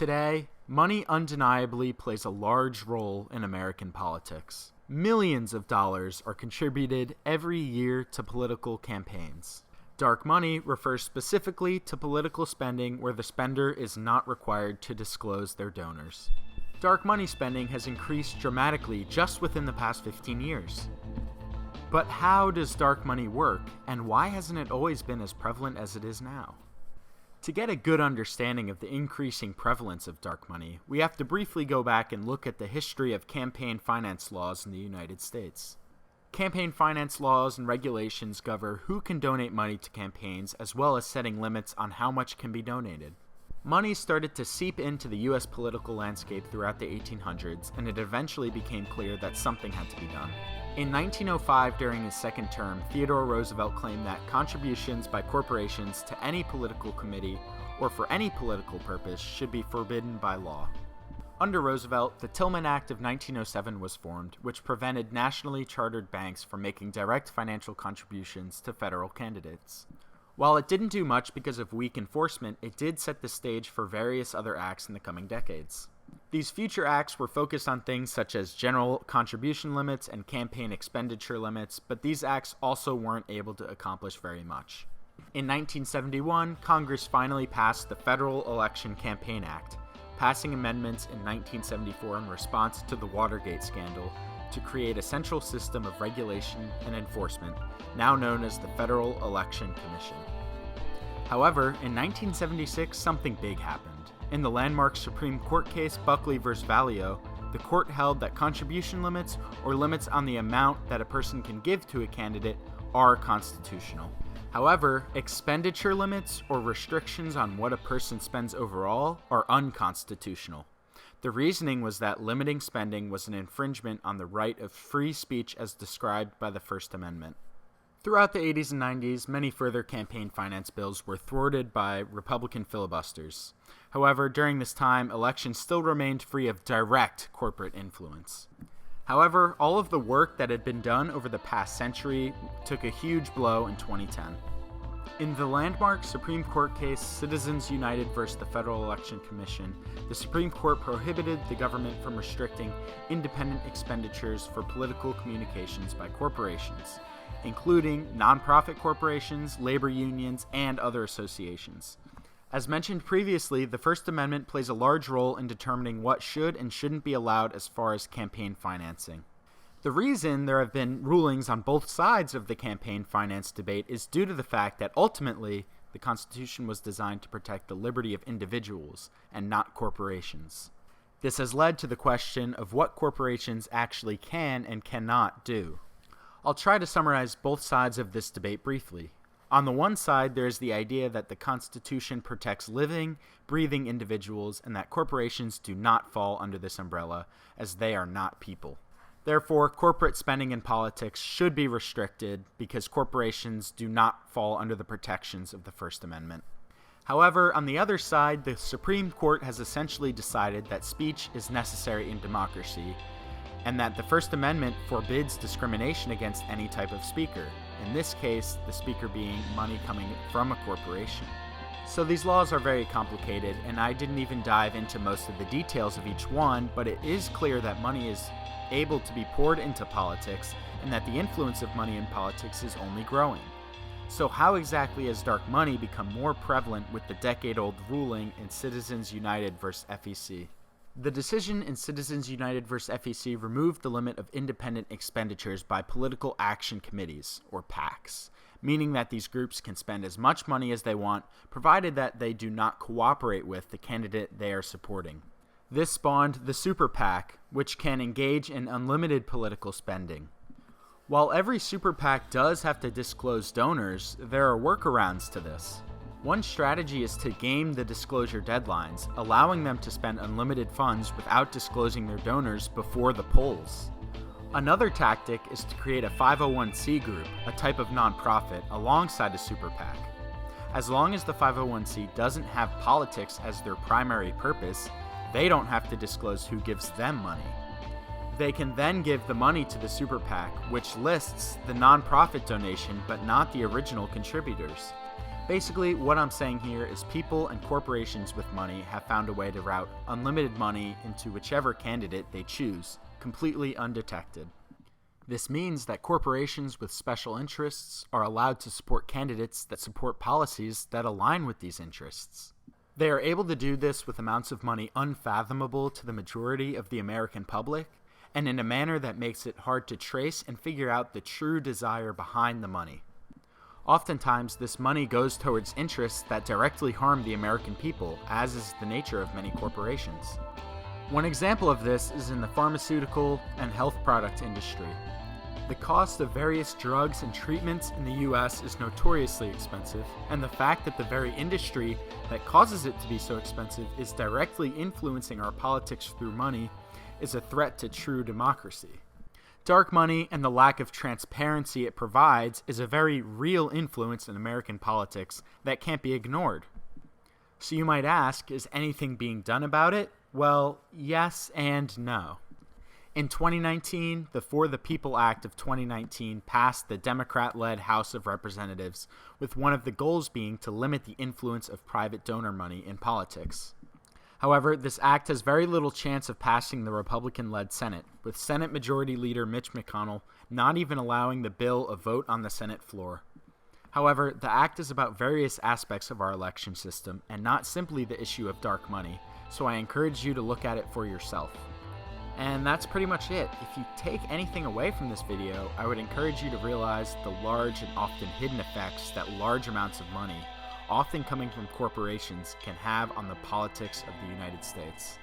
Today, money undeniably plays a large role in American politics. Millions of dollars are contributed every year to political campaigns. Dark money refers specifically to political spending where the spender is not required to disclose their donors. Dark money spending has increased dramatically just within the past 15 years. But how does dark money work, and why hasn't it always been as prevalent as it is now? To get a good understanding of the increasing prevalence of dark money, we have to briefly go back and look at the history of campaign finance laws in the United States. Campaign finance laws and regulations govern who can donate money to campaigns, as well as setting limits on how much can be donated. Money started to seep into the U.S. political landscape throughout the 1800s, and it eventually became clear that something had to be done. In 1905, during his second term, Theodore Roosevelt claimed that contributions by corporations to any political committee or for any political purpose should be forbidden by law. Under Roosevelt, the Tillman Act of 1907 was formed, which prevented nationally chartered banks from making direct financial contributions to federal candidates. While it didn't do much because of weak enforcement, it did set the stage for various other acts in the coming decades. These future acts were focused on things such as general contribution limits and campaign expenditure limits, but these acts also weren't able to accomplish very much. In 1971, Congress finally passed the Federal Election Campaign Act, passing amendments in 1974 in response to the Watergate scandal to create a central system of regulation and enforcement, now known as the Federal Election Commission. However, in 1976, something big happened. In the landmark Supreme Court case Buckley v. Valeo, the court held that contribution limits or limits on the amount that a person can give to a candidate are constitutional. However, expenditure limits or restrictions on what a person spends overall are unconstitutional. The reasoning was that limiting spending was an infringement on the right of free speech as described by the First Amendment. Throughout the 80s and 90s, many further campaign finance bills were thwarted by Republican filibusters. However, during this time, elections still remained free of direct corporate influence. However, all of the work that had been done over the past century took a huge blow in 2010. In the landmark Supreme Court case Citizens United v. the Federal Election Commission, the Supreme Court prohibited the government from restricting independent expenditures for political communications by corporations, including nonprofit corporations, labor unions, and other associations. As mentioned previously, the First Amendment plays a large role in determining what should and shouldn't be allowed as far as campaign financing. The reason there have been rulings on both sides of the campaign finance debate is due to the fact that ultimately the Constitution was designed to protect the liberty of individuals and not corporations. This has led to the question of what corporations actually can and cannot do. I'll try to summarize both sides of this debate briefly. On the one side, there is the idea that the Constitution protects living, breathing individuals and that corporations do not fall under this umbrella, as they are not people. Therefore, corporate spending in politics should be restricted because corporations do not fall under the protections of the First Amendment. However, on the other side, the Supreme Court has essentially decided that speech is necessary in democracy, and that the First Amendment forbids discrimination against any type of speaker, in this case, the speaker being money coming from a corporation. So these laws are very complicated, and I didn't even dive into most of the details of each one, but it is clear that money is able to be poured into politics, and that the influence of money in politics is only growing. So how exactly has dark money become more prevalent with the decade-old ruling in Citizens United v. FEC? The decision in Citizens United v. FEC removed the limit of independent expenditures by political action committees, or PACs, meaning that these groups can spend as much money as they want, provided that they do not cooperate with the candidate they are supporting. This spawned the Super PAC, which can engage in unlimited political spending. While every Super PAC does have to disclose donors, there are workarounds to this. One strategy is to game the disclosure deadlines, allowing them to spend unlimited funds without disclosing their donors before the polls. Another tactic is to create a 501c group, a type of nonprofit, alongside a Super PAC. As long as the 501c doesn't have politics as their primary purpose, they don't have to disclose who gives them money. They can then give the money to the Super PAC, which lists the nonprofit donation but not the original contributors. Basically, what I'm saying here is people and corporations with money have found a way to route unlimited money into whichever candidate they choose, completely undetected. This means that corporations with special interests are allowed to support candidates that support policies that align with these interests. They are able to do this with amounts of money unfathomable to the majority of the American public, and in a manner that makes it hard to trace and figure out the true desire behind the money. Oftentimes, this money goes towards interests that directly harm the American people, as is the nature of many corporations. One example of this is in the pharmaceutical and health product industry. The cost of various drugs and treatments in the US is notoriously expensive, and the fact that the very industry that causes it to be so expensive is directly influencing our politics through money is a threat to true democracy. Dark money and the lack of transparency it provides is a very real influence in American politics that can't be ignored. So you might ask, is anything being done about it? Well, yes and no. In 2019, the For the People Act of 2019 passed the Democrat-led House of Representatives, with one of the goals being to limit the influence of private donor money in politics. However, this act has very little chance of passing the Republican-led Senate, with Senate Majority Leader Mitch McConnell not even allowing the bill a vote on the Senate floor. However, the act is about various aspects of our election system and not simply the issue of dark money, so I encourage you to look at it for yourself. And that's pretty much it. If you take anything away from this video, I would encourage you to realize the large and often hidden effects that large amounts of money, often coming from corporations, can have on the politics of the United States.